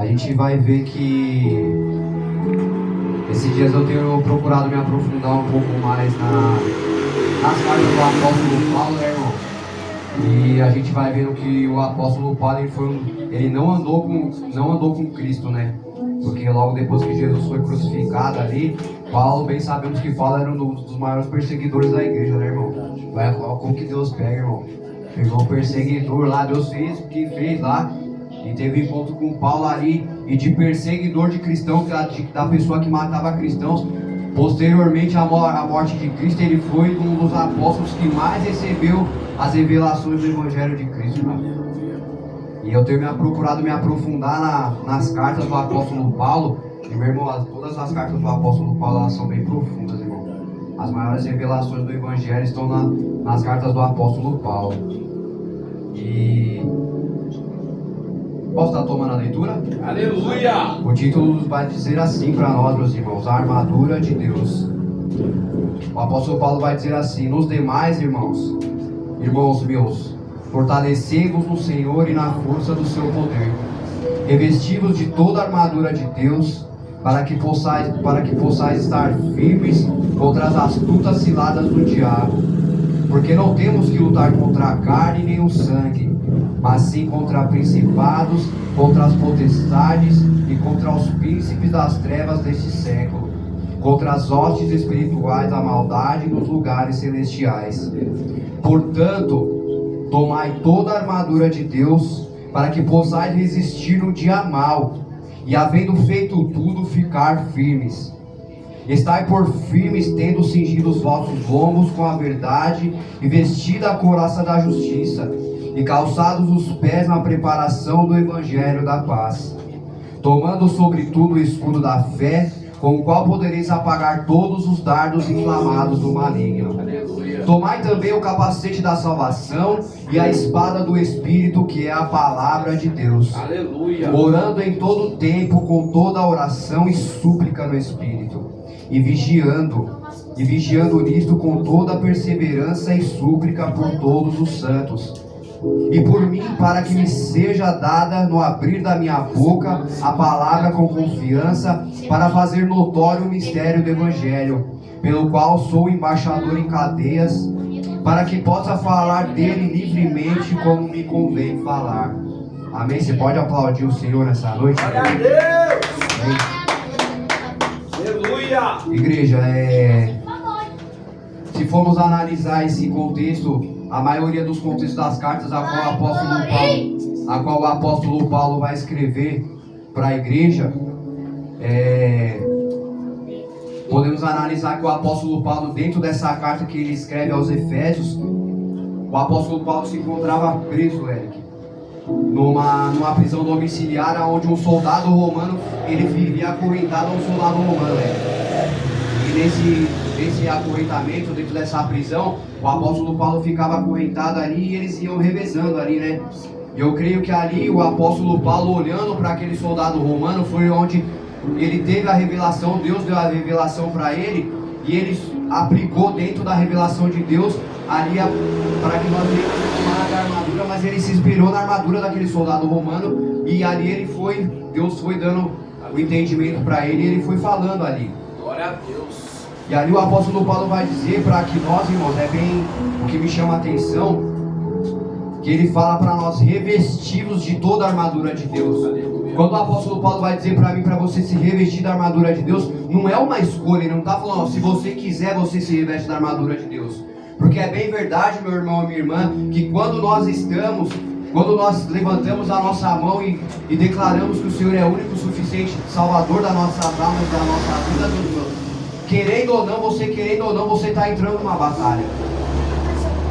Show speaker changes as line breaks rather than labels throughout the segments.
a gente vai ver que esses dias eu tenho procurado me aprofundar um pouco mais nas cartas do apóstolo Paulo, né, irmão? E a gente vai vendo que o apóstolo Paulo ele não andou com Cristo, né? Porque logo depois que Jesus foi crucificado ali, Paulo, bem sabemos que Paulo era um dos maiores perseguidores da igreja, né, irmão? Olha como que Deus pega, irmão. Pegou um perseguidor lá, Deus fez o que fez lá, e teve encontro com Paulo ali, e de perseguidor de cristão, da pessoa que matava cristãos. Posteriormente à morte de Cristo, ele foi um dos apóstolos que mais recebeu as revelações do Evangelho de Cristo, irmão. E eu tenho procurado me aprofundar nas cartas do apóstolo Paulo. E, meu irmão, todas as cartas do apóstolo Paulo, elas são bem profundas, irmão. As maiores revelações do Evangelho estão nas cartas do apóstolo Paulo. E... posso estar tomando a leitura?
Aleluia!
O título vai dizer assim para nós, meus irmãos: a armadura de Deus. O apóstolo Paulo vai dizer assim: nos demais, irmãos meus, fortalecei-vos no Senhor e na força do seu poder. Revesti-vos de toda a armadura de Deus, para que possais estar firmes contra as astutas ciladas do diabo. Porque não temos que lutar contra a carne nem o sangue, mas sim contra principados, contra as potestades e contra os príncipes das trevas deste século, contra as hostes espirituais da maldade nos lugares celestiais. Portanto, tomai toda a armadura de Deus, para que possais resistir no dia mau, e havendo feito tudo, ficar firmes. Estai por firmes, tendo cingido os vossos lombos com a verdade, e vestida a couraça da justiça, e calçados os pés na preparação do evangelho da paz, tomando sobretudo o escudo da fé, com o qual podereis apagar todos os dardos inflamados do maligno. Tomai também o capacete da salvação e a espada do Espírito, que é a palavra de Deus.
Aleluia.
Orando em todo tempo com toda a oração e súplica no Espírito, e vigiando nisto com toda a perseverança e súplica por todos os santos. E por mim, para que me seja dada no abrir da minha boca a palavra com confiança, para fazer notório o mistério do Evangelho, pelo qual sou embaixador em cadeias, para que possa falar dele livremente como me convém falar. Amém? Você pode aplaudir o Senhor nessa noite?
Glória a Deus! Aleluia!
Igreja, se formos analisar esse contexto, a maioria dos contextos das cartas a qual o apóstolo Paulo vai escrever para a igreja, podemos analisar que o apóstolo Paulo, dentro dessa carta que ele escreve aos Efésios, o apóstolo Paulo se encontrava preso, Eric, numa prisão domiciliar, onde um soldado romano, ele vivia acorrentado a um soldado romano, E nesse acorrentamento, dentro dessa prisão, o apóstolo Paulo ficava acorrentado ali e eles iam revezando ali, né? E eu creio que ali o apóstolo Paulo, olhando para aquele soldado romano, foi onde ele teve a revelação. Deus deu a revelação para ele, e ele aplicou dentro da revelação de Deus ali para que nós viemos tomar a armadura, mas ele se inspirou na armadura daquele soldado romano, e ali Deus foi dando o entendimento para ele, e ele foi falando ali.
Glória a Deus.
E ali o apóstolo Paulo vai dizer para que nós, irmãos, é bem o que me chama a atenção, que ele fala para nós revestir-nos de toda a armadura de Deus. Quando o apóstolo Paulo vai dizer para mim, para você se revestir da armadura de Deus, não é uma escolha, ele não está falando, se você quiser, você se reveste da armadura de Deus. Porque é bem verdade, meu irmão e minha irmã, que quando nós levantamos a nossa mão e declaramos que o Senhor é o único suficiente Salvador das nossas almas, da nossa vida, querendo ou não, você está entrando numa batalha.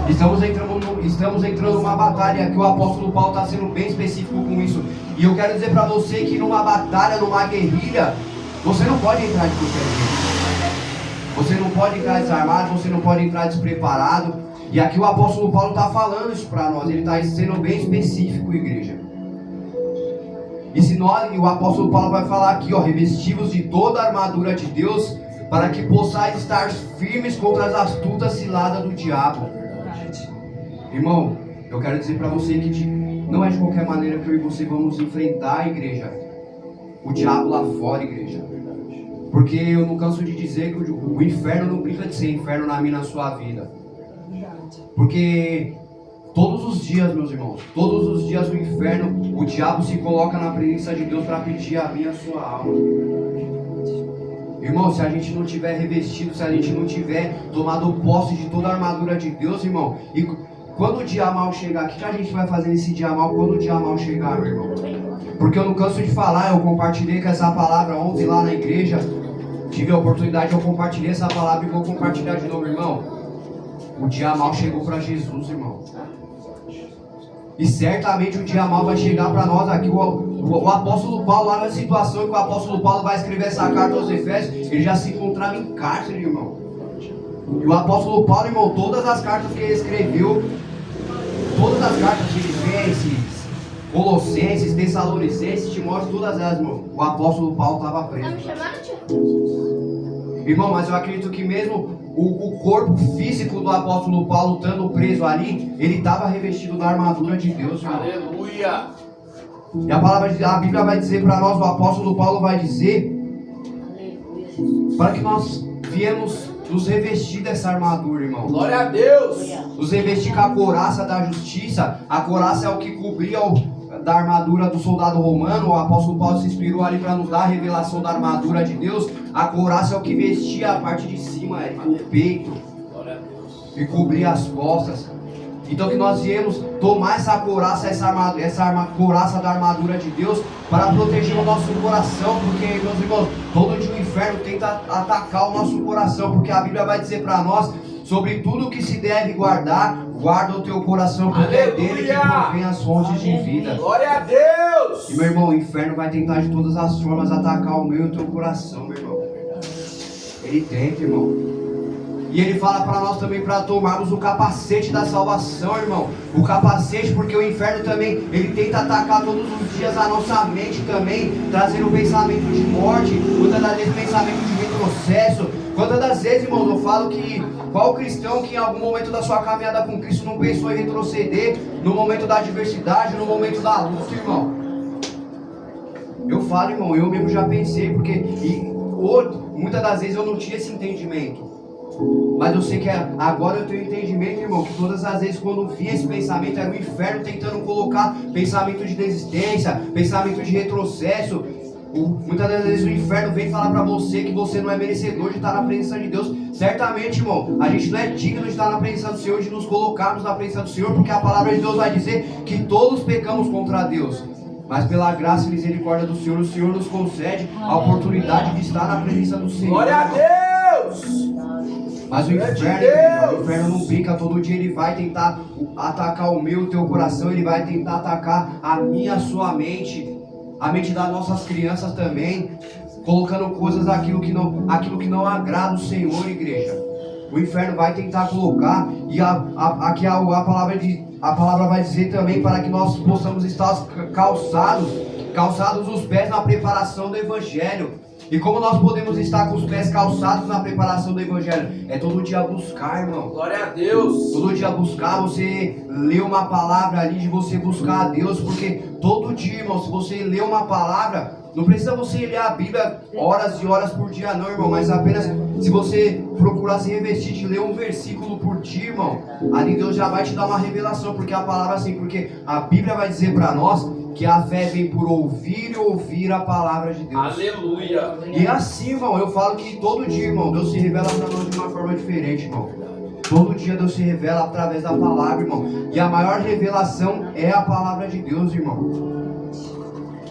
Estamos entrando numa batalha, que o apóstolo Paulo está sendo bem específico com isso. E eu quero dizer para você que numa batalha, numa guerrilha, você não pode entrar de qualquer jeito. Você não pode entrar desarmado, você não pode entrar despreparado. E aqui o apóstolo Paulo está falando isso para nós, ele está sendo bem específico, igreja. E o apóstolo Paulo vai falar aqui, revestivos de toda a armadura de Deus, para que possais estar firmes contra as astutas ciladas do diabo. Irmão, eu quero dizer para você que não é de qualquer maneira que eu e você vamos enfrentar a igreja o diabo lá fora, igreja. Porque eu não canso de dizer que o inferno não brinca de ser inferno na minha e na sua vida. Porque todos os dias, meus irmãos, todos os dias o inferno, o diabo se coloca na presença de Deus para pedir a minha e a sua alma. Irmão, se a gente não tiver revestido, se a gente não tiver tomado posse de toda a armadura de Deus, irmão, e quando o dia mal chegar, o que a gente vai fazer nesse dia mal quando o dia mal chegar, meu irmão? Porque eu não canso de falar, eu compartilhei com essa palavra ontem lá na igreja, tive a oportunidade, eu compartilhei essa palavra e vou compartilhar de novo, irmão. O dia mal chegou para Jesus, irmão. E certamente o dia mal vai chegar para nós aqui. O apóstolo Paulo, lá na situação que o apóstolo Paulo vai escrever essa carta aos Efésios, ele já se encontrava em cárcere, irmão. E o apóstolo Paulo, irmão, todas as cartas que ele escreveu, todas as cartas de Filipenses, Colossenses, Tessalonicenses, Timóteo, todas elas, irmão, o apóstolo Paulo estava preso. Irmão, mas eu acredito que mesmo o corpo físico do apóstolo Paulo estando preso ali, ele estava revestido da armadura de Deus, irmão.
Aleluia!
E a Bíblia vai dizer para nós, o apóstolo Paulo vai dizer, para que nós viemos nos revestir dessa armadura, irmão.
Glória a Deus!
Nos revestir com a couraça da justiça. A couraça é o que cobria da armadura do soldado romano. O apóstolo Paulo se inspirou ali para nos dar a revelação da armadura de Deus. A couraça é o que vestia a parte de cima, o peito, e cobria as costas. Então que nós viemos tomar essa couraça, couraça da armadura de Deus para proteger o nosso coração, porque, meus irmãos, todo dia o inferno tenta atacar o nosso coração, porque a Bíblia vai dizer para nós, sobre tudo que se deve guardar, guarda o teu coração, porque é dele que provém as fontes de vida.
Glória a Deus!
E, meu irmão, o inferno vai tentar de todas as formas atacar o meu e o teu coração, meu irmão. Ele tenta, irmão. E ele fala para nós também para tomarmos o capacete da salvação, irmão. O capacete, porque o inferno também, ele tenta atacar todos os dias a nossa mente também, trazendo o pensamento de morte, muitas das vezes pensamento de retrocesso. Quantas das vezes, irmão, eu falo que qual cristão que em algum momento da sua caminhada com Cristo não pensou em retroceder no momento da adversidade, no momento da luta, irmão? Eu falo, irmão, eu mesmo já pensei, porque muitas das vezes eu não tinha esse entendimento. Mas eu sei que agora eu tenho entendimento, irmão, que todas as vezes quando eu via esse pensamento era o inferno tentando colocar pensamento de desistência, pensamento de retrocesso. Muitas das vezes o inferno vem falar pra você que você não é merecedor de estar na presença de Deus. Certamente, irmão, a gente não é digno de estar na presença do Senhor, de nos colocarmos na presença do Senhor, porque a palavra de Deus vai dizer que todos pecamos contra Deus. Mas pela graça e misericórdia do Senhor, o Senhor nos concede a oportunidade de estar na presença do Senhor.
Glória a Deus!
Mas o inferno não brinca, todo dia ele vai tentar atacar o meu, o teu coração, ele vai tentar atacar a minha, a sua mente, a mente das nossas crianças também, colocando coisas aquilo que não agrada o Senhor, igreja. O inferno vai tentar colocar, e aqui a palavra vai dizer também para que nós possamos estar calçados os pés na preparação do Evangelho. E como nós podemos estar com os pés calçados na preparação do Evangelho? É todo dia buscar, irmão.
Glória a Deus.
Todo dia buscar, você lê uma palavra ali, de você buscar a Deus. Porque todo dia, irmão, se você lê uma palavra, não precisa você ler a Bíblia horas e horas por dia não, irmão. Mas apenas se você procurar se revestir de ler um versículo por dia, irmão, ali Deus já vai te dar uma revelação. Porque a palavra assim, porque a Bíblia vai dizer para nós que a fé vem por ouvir e ouvir a palavra de Deus.
Aleluia.
E assim, irmão, eu falo que todo dia, irmão, Deus se revela para nós de uma forma diferente, irmão. Todo dia Deus se revela através da palavra, irmão. E a maior revelação é a palavra de Deus, irmão.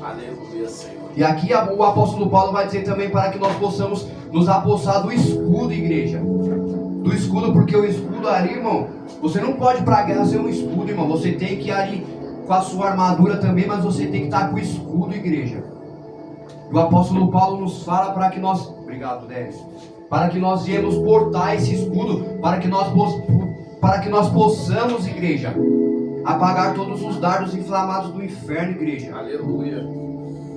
Aleluia, Senhor.
E aqui o apóstolo Paulo vai dizer também para que nós possamos nos apossar do escudo, igreja. Do escudo, porque o escudo ali, irmão, você não pode ir para a guerra sem um escudo, irmão. Você tem que ir ali com a sua armadura também, mas você tem que estar com o escudo, igreja. E o apóstolo Paulo nos fala para que nós... Obrigado, Débora. Para que nós viemos portar esse escudo, para que nós possamos, igreja, apagar todos os dardos inflamados do inferno, igreja.
Aleluia.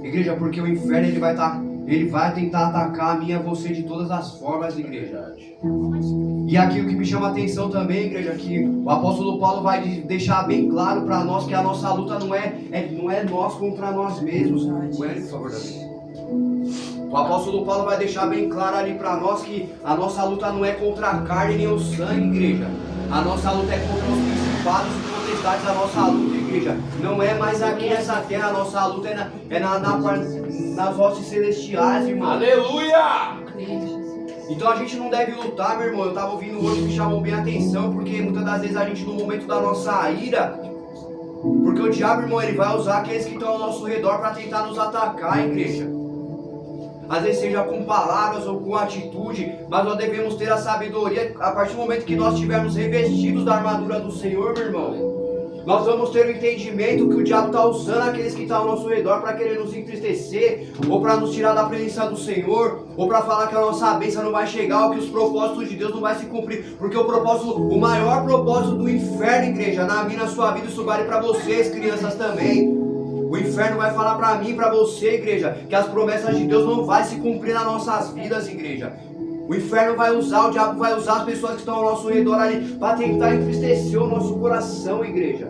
Igreja, porque o inferno ele vai tentar atacar a mim e a você de todas as formas, igreja. E aqui o que me chama a atenção também, igreja, que o apóstolo Paulo vai deixar bem claro para nós que a nossa luta não é nós contra nós mesmos. Por favor, Davi. O apóstolo Paulo vai deixar bem claro ali para nós que a nossa luta não é contra a carne nem o sangue, igreja. A nossa luta é contra os principados e potestades, a nossa luta, igreja. Não é mais aqui nessa terra, a nossa luta é nas hostes celestiais, irmão.
Aleluia!
Então a gente não deve lutar, meu irmão. Eu estava ouvindo hoje que chamou bem a atenção, porque muitas das vezes a gente, no momento da nossa ira, porque o diabo, irmão, ele vai usar aqueles que estão ao nosso redor para tentar nos atacar, igreja. Às vezes seja com palavras ou com atitude, mas nós devemos ter a sabedoria a partir do momento que nós estivermos revestidos da armadura do Senhor, meu irmão. Nós vamos ter o entendimento que o diabo está usando aqueles que estão ao nosso redor para querer nos entristecer, ou para nos tirar da presença do Senhor, ou para falar que a nossa bênção não vai chegar, ou que os propósitos de Deus não vai se cumprir. Porque o maior propósito do inferno, igreja, na minha, na sua vida, isso vale para vocês, crianças também. O inferno vai falar para mim e para você, igreja, que as promessas de Deus não vai se cumprir nas nossas vidas, igreja. O inferno vai usar, o diabo vai usar as pessoas que estão ao nosso redor ali para tentar entristecer o nosso coração, igreja.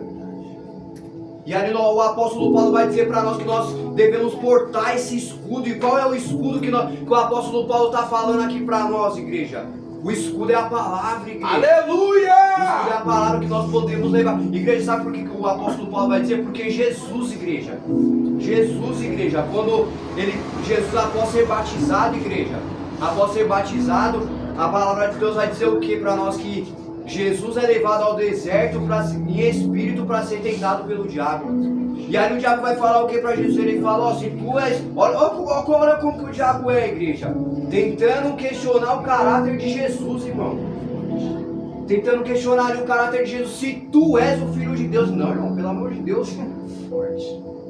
E ali o apóstolo Paulo vai dizer para nós que nós devemos portar esse escudo. E qual é o escudo que o apóstolo Paulo está falando aqui para nós, igreja? O escudo é a palavra, igreja.
Aleluia!
O escudo é a palavra que nós podemos levar. Igreja, sabe por que o apóstolo Paulo vai dizer? Porque Jesus, igreja. Jesus, igreja. Jesus, após ser batizado, igreja. Após ser batizado, a palavra de Deus vai dizer o que para nós? Que Jesus é levado ao deserto em espírito para ser tentado pelo diabo. E aí o diabo vai falar o que para Jesus? Ele fala, ó, se tu és... Olha como que o diabo é, igreja. Tentando questionar o caráter de Jesus, irmão. Tentando questionar ali o caráter de Jesus. Se tu és o Filho de Deus. Não, irmão, pelo amor de Deus.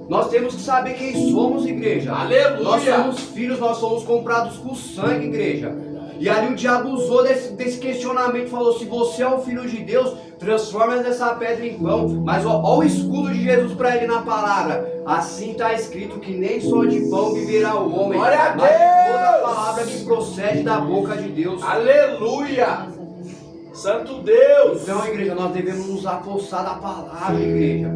Nós temos que saber quem somos, igreja.
Aleluia!
Nós somos filhos, nós somos comprados com sangue, igreja. E ali o diabo usou desse questionamento, falou, se você é o Filho de Deus, transforma essa pedra em pão. Mas ó o escudo de Jesus para ele na palavra. Assim está escrito que nem só de pão viverá o homem,
glória a
mas de toda
Deus!
palavra que procede da boca de Deus.
Aleluia! Santo Deus!
Então, igreja, nós devemos nos apossar da palavra, igreja.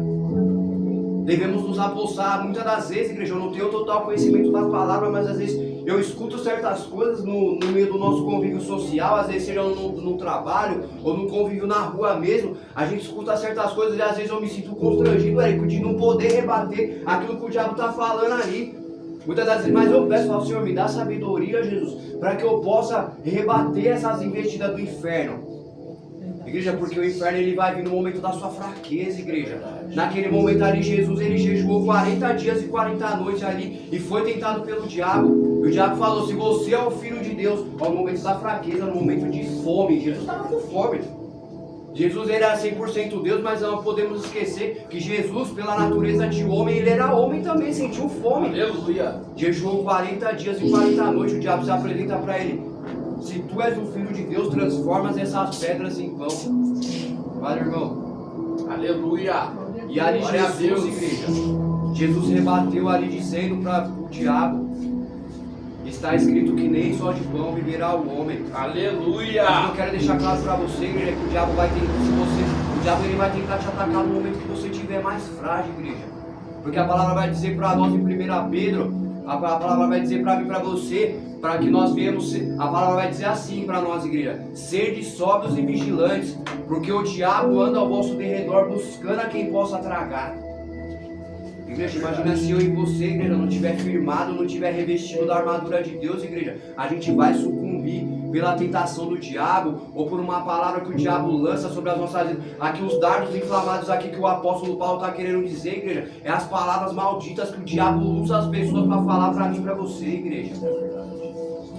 Devemos nos apossar, muitas das vezes, igreja, eu não tenho total conhecimento da palavra, mas às vezes eu escuto certas coisas no meio do nosso convívio social, às vezes seja no trabalho ou no convívio na rua mesmo, a gente escuta certas coisas e às vezes eu me sinto constrangido, Érico, de não poder rebater aquilo que o diabo está falando ali. Muitas das vezes, mas eu peço ao Senhor, me dá sabedoria, Jesus, para que eu possa rebater essas investidas do inferno. Igreja, porque o inferno ele vai vir no momento da sua fraqueza, igreja. Naquele momento ali, Jesus ele jejuou 40 dias e 40 noites ali e foi tentado pelo diabo. E o diabo falou, se você é o Filho de Deus, ao momento da fraqueza, no momento de fome. Jesus estava com fome. Jesus ele era 100% Deus, mas não podemos esquecer que Jesus, pela natureza de homem, ele era homem também, sentiu fome.
Aleluia!
Jejuou 40 dias e 40 noites, o diabo se apresenta para ele. Se tu és o Filho de Deus, transformas essas pedras em pão. Vale, irmão.
Aleluia!
E ali
glória a
Jesus,
Deus.
igreja, Jesus rebateu ali dizendo para o diabo, está escrito que nem só de pão viverá o homem.
Aleluia!
Mas eu quero deixar claro para você, igreja, que o diabo vai tentar, o diabo ele vai tentar te atacar no momento que você estiver mais frágil, igreja. Porque a palavra vai dizer para nós em 1 Pedro, a palavra vai dizer para mim e para você, para que nós venhamos, a palavra vai dizer assim para nós, igreja, sede sóbrios e vigilantes, porque o diabo anda ao vosso derredor buscando a quem possa tragar. Igreja, imagina se eu e você, igreja, não estiver firmado, não estiver revestido da armadura de Deus, igreja, a gente vai sucumbir pela tentação do diabo, ou por uma palavra que o diabo lança sobre as nossas vidas. Aqui os dardos inflamados aqui que o apóstolo Paulo está querendo dizer, igreja, é as palavras malditas que o diabo usa as pessoas para falar para mim e para você, igreja.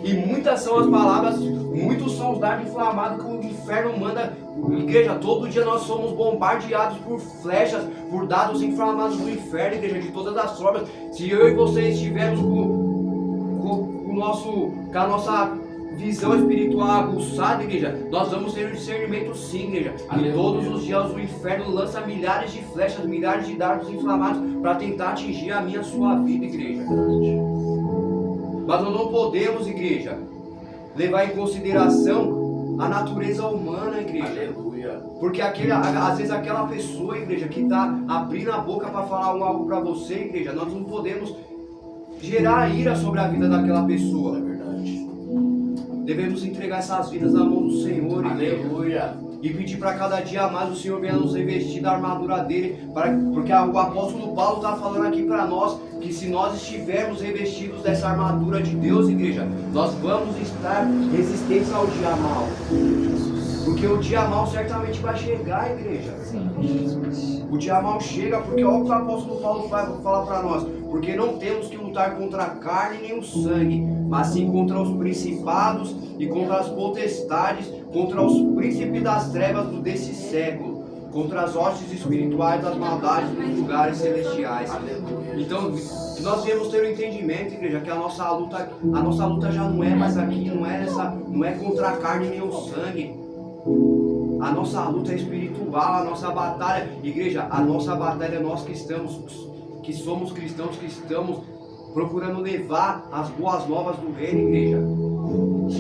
E muitas são as palavras, muitos são os dardos inflamados que o inferno manda. Igreja, todo dia nós somos bombardeados por flechas, por dados inflamados do inferno, igreja, de todas as formas. Se eu e você estivermos com a nossa visão espiritual aguçada, igreja, nós vamos ter um discernimento sim, igreja. E todos os dias o inferno lança milhares de flechas, milhares de dardos inflamados para tentar atingir a minha, a sua vida, igreja. Mas nós não podemos, igreja, levar em consideração a natureza humana, igreja.
Aleluia!
Porque às vezes aquela pessoa, igreja, que está abrindo a boca para falar algo para você, igreja, nós não podemos
gerar ira sobre a vida daquela
É
pessoa.
verdade.
Devemos entregar essas vidas na mão do Senhor, igreja.
Aleluia.
E pedir para cada dia mais o Senhor venha nos revestir da armadura dele, porque o apóstolo Paulo está falando aqui para nós que se nós estivermos revestidos dessa armadura de Deus, igreja, nós vamos estar resistentes ao dia mal. Porque o dia mal certamente vai chegar, igreja. O dia mal chega porque olha o que o apóstolo Paulo fala para nós. Porque não temos que lutar contra a carne nem o sangue, mas sim contra os principados e contra as potestades, contra os príncipes das trevas desse século, contra as hostes espirituais das maldades nos lugares celestiais. Então, nós devemos ter o entendimento, igreja, que a nossa luta já não é mais aqui, não é contra a carne nem o sangue. A nossa luta é espiritual, a nossa batalha, igreja, a nossa batalha é nós que somos cristãos, que estamos procurando levar as boas novas do reino, igreja.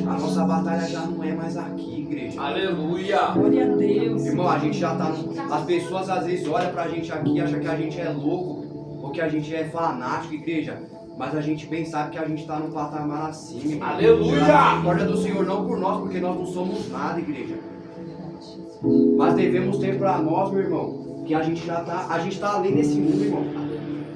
A nossa batalha já não é mais aqui, igreja.
Aleluia.
Glória a Deus.
Irmão, a gente já tá. As pessoas às vezes olham pra gente aqui e acham que a gente é louco ou que a gente é fanático, igreja. Mas a gente bem sabe que a gente tá num patamar acima, igreja.
Aleluia.
A misericórdia do Senhor não por nós, porque nós não somos nada, igreja. Mas devemos ter pra nós, meu irmão, que a gente tá além desse mundo, irmão.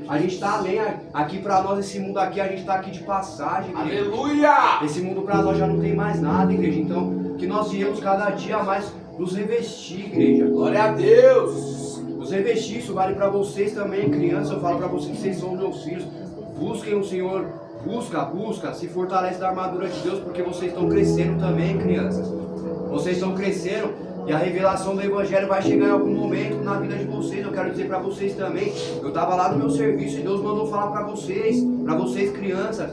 A gente tá além, aqui pra nós, esse mundo aqui, a gente tá aqui de passagem, igreja.
Aleluia.
Esse mundo pra nós já não tem mais nada, igreja. Então, que nós viemos cada dia mais nos revestir, igreja.
Glória a Deus.
Nos revestir, isso vale pra vocês também, crianças. Eu falo pra vocês que vocês são meus filhos. Busquem o Senhor, busca, se fortalece da armadura de Deus, porque vocês estão crescendo também, crianças. Vocês estão crescendo. E a revelação do Evangelho vai chegar em algum momento na vida de vocês. Eu quero dizer para vocês também. Eu estava lá no meu serviço e Deus mandou falar para vocês crianças,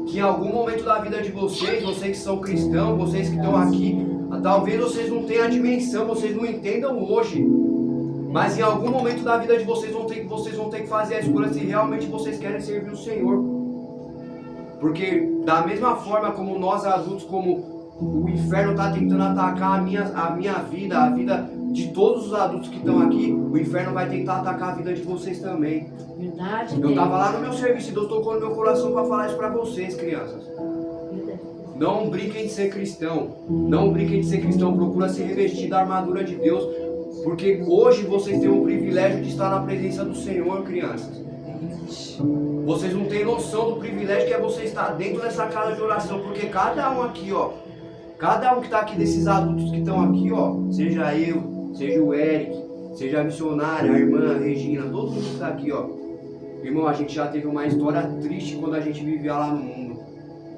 que em algum momento da vida de vocês que são cristãos, vocês que estão aqui, talvez vocês não tenham a dimensão, vocês não entendam hoje. Mas em algum momento da vida de vocês vão ter que fazer a escolha se realmente vocês querem servir o Senhor. Porque da mesma forma como nós adultos, como o inferno está tentando atacar a minha vida, a vida de todos os adultos que estão aqui, o inferno vai tentar atacar a vida de vocês também.
Verdade.
Eu estava lá no meu serviço e Deus tocou no meu coração para falar isso para vocês, crianças. Não brinquem de ser cristão. Não brinquem de ser cristão. Procura se revestir da armadura de Deus. Porque hoje vocês têm o privilégio de estar na presença do Senhor, crianças. Vocês não têm noção do privilégio que é você estar dentro dessa casa de oração. Porque cada um aqui, ó, cada um que está aqui, desses adultos que estão aqui, ó, seja eu, seja o Eric, seja a missionária, a irmã, a Regina, todo mundo que está aqui, ó. Irmão, a gente já teve uma história triste quando a gente vivia lá no mundo.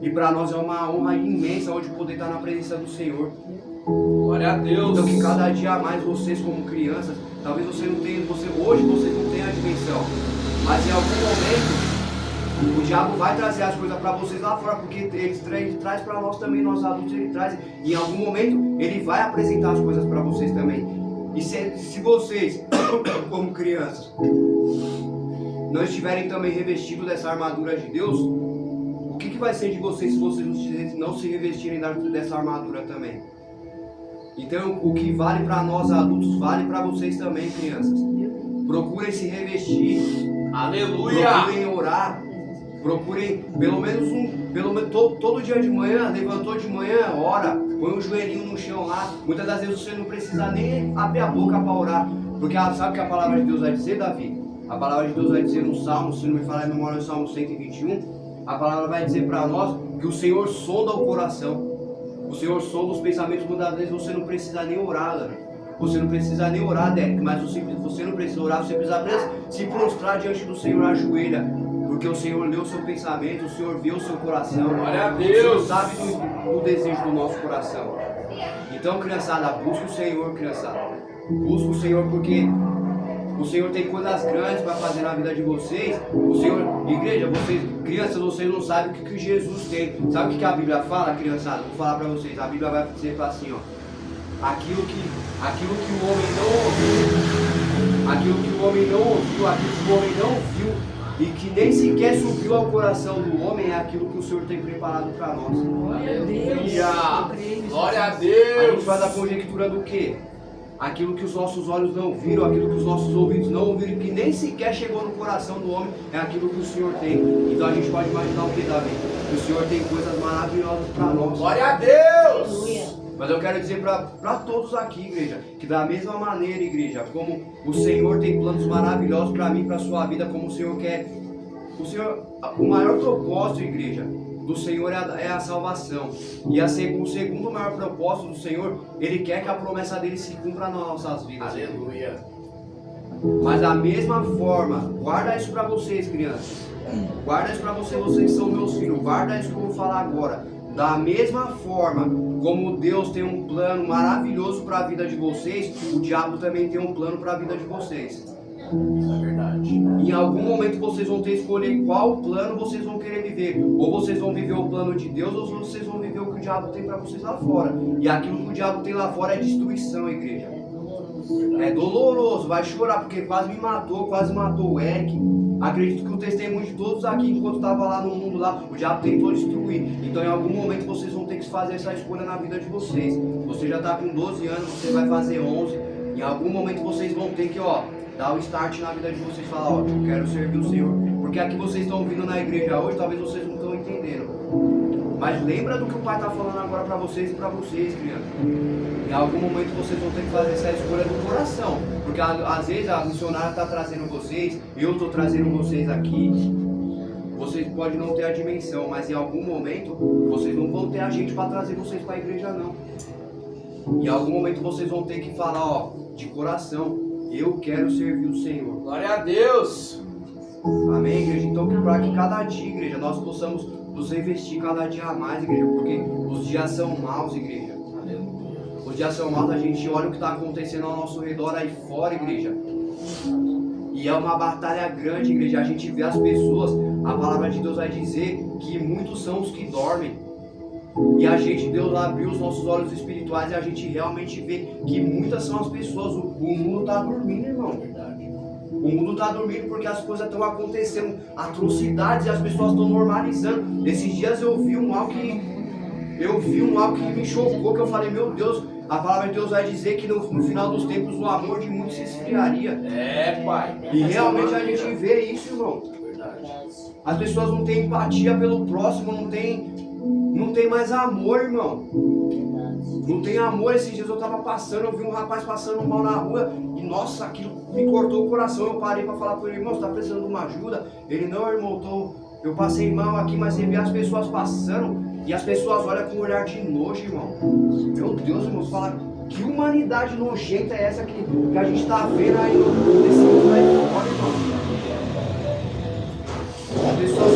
E para nós é uma honra imensa hoje poder estar na presença do Senhor.
Glória a Deus.
Então que cada dia mais vocês como crianças, talvez você não tenha, hoje vocês não tenham a dimensão, mas em algum momento o diabo vai trazer as coisas para vocês lá fora, porque ele traz para nós também, nós adultos, ele traz, e em algum momento ele vai apresentar as coisas para vocês também. E se vocês, como crianças, não estiverem também revestidos dessa armadura de Deus, o que vai ser de vocês se vocês não se revestirem dessa armadura também? Então, o que vale para nós adultos, vale para vocês também, crianças. Procurem se revestir.
Aleluia.
Procurem orar. Procurem, pelo menos todo dia de manhã, levantou de manhã, ora. Põe um joelhinho no chão lá. Muitas das vezes você não precisa nem abrir a boca para orar. Porque sabe o que a palavra de Deus vai dizer, Davi? A palavra de Deus vai dizer no Salmo, se não me falar a memória, no Salmo 121. A palavra vai dizer para nós que o Senhor sonda o coração. O Senhor sonda os pensamentos, muitas vezes você não precisa nem orar, Dani. Você não precisa nem orar, Derek, mas você não precisa orar, você precisa apenas se prostrar diante do Senhor, ajoelha. Porque o Senhor lê o seu pensamento, o Senhor vê o seu coração.
Glória a
O Senhor
Deus.
sabe do desejo do nosso coração. Então, criançada, busca o Senhor, criançada. Busca o Senhor porque o Senhor tem coisas grandes para fazer na vida de vocês. O Senhor, igreja, crianças, vocês não sabem o que Jesus tem. Sabe o que a Bíblia fala, criançada? Vou falar para vocês. A Bíblia vai dizer assim, ó. Aquilo que o homem não ouviu, aquilo que o homem não viu e que nem sequer subiu ao coração do homem é aquilo que o Senhor tem preparado para nós.
Glória a Deus.
Glória a
A gente
Deus.
faz a conjectura do quê? aquilo que os nossos olhos não viram, aquilo que os nossos ouvidos não ouviram, que nem sequer chegou no coração do homem, é aquilo que o Senhor tem. Então a gente pode imaginar o que, Davi? Que o Senhor tem coisas maravilhosas para nós.
Glória a Deus!
Mas eu quero dizer para todos aqui, igreja, que da mesma maneira, igreja, como o Senhor tem planos maravilhosos para mim, para a sua vida, como o Senhor quer. O maior propósito, igreja, do Senhor é a salvação. E o segundo maior propósito do Senhor, Ele quer que a promessa dele se cumpra nas nossas vidas.
Aleluia.
Mas da mesma forma, guarda isso para vocês, crianças. Guarda isso para vocês, vocês são meus filhos. Guarda isso que eu vou falar agora. Da mesma forma como Deus tem um plano maravilhoso para a vida de vocês, o diabo também tem um plano para a vida de vocês.
É verdade.
Em algum momento vocês vão ter que escolher qual plano vocês vão querer viver. Ou vocês vão viver o plano de Deus, ou vocês vão viver o que o diabo tem para vocês lá fora. E aquilo que o diabo tem lá fora é destruição, igreja. É doloroso, vai chorar, porque quase me matou, quase matou o Eric. Acredito que o testemunho de todos aqui, enquanto estava lá no mundo lá, o diabo tentou destruir. Então em algum momento vocês vão ter que fazer essa escolha na vida de vocês. Você já está com 12 anos, você vai fazer 11. Em algum momento vocês vão ter que, dar o start na vida de vocês e falar, eu quero servir o Senhor. Porque aqui vocês estão vindo na igreja hoje, talvez vocês não estão entendendo. Mas lembra do que o Pai está falando agora para vocês e para vocês, crianças. Em algum momento vocês vão ter que fazer essa escolha do coração. Porque às vezes a missionária está trazendo vocês, eu estou trazendo vocês aqui. Vocês podem não ter a dimensão, mas em algum momento vocês não vão ter a gente para trazer vocês para a igreja, não. Em algum momento vocês vão ter que falar, de coração, eu quero servir o Senhor.
Glória a Deus!
Amém, igreja? Então, para que cada dia, igreja, nós possamos nos revestir cada dia mais, igreja, porque os dias são maus, igreja. Os dias são maus, a gente olha o que está acontecendo ao nosso redor aí fora, igreja. E é uma batalha grande, igreja. A gente vê as pessoas, a palavra de Deus vai dizer que muitos são os que dormem. E a gente, Deus abriu os nossos olhos espirituais e a gente realmente vê que muitas são as pessoas. O mundo está dormindo, irmão. O mundo está dormindo porque as coisas estão acontecendo, atrocidades, e as pessoas estão normalizando. Esses dias eu vi um algo que me chocou, que eu falei, meu Deus, a palavra de Deus vai dizer que no final dos tempos o amor de muitos se esfriaria.
É, Pai.
E realmente a gente vê isso, irmão. As pessoas não têm empatia pelo próximo, não tem mais amor, irmão. Não tem amor. Esses dias eu tava passando, eu vi um rapaz passando mal na rua e nossa, aquilo me cortou o coração. Eu parei para falar com ele, irmão, você tá precisando de uma ajuda? Ele, não, irmão, eu passei mal aqui, mas você vê as pessoas passando e as pessoas olham com um olhar de nojo, irmão. Meu Deus, irmão, você fala, que humanidade nojenta é essa que a gente tá vendo aí nesse mundo aí fora, irmão? As pessoas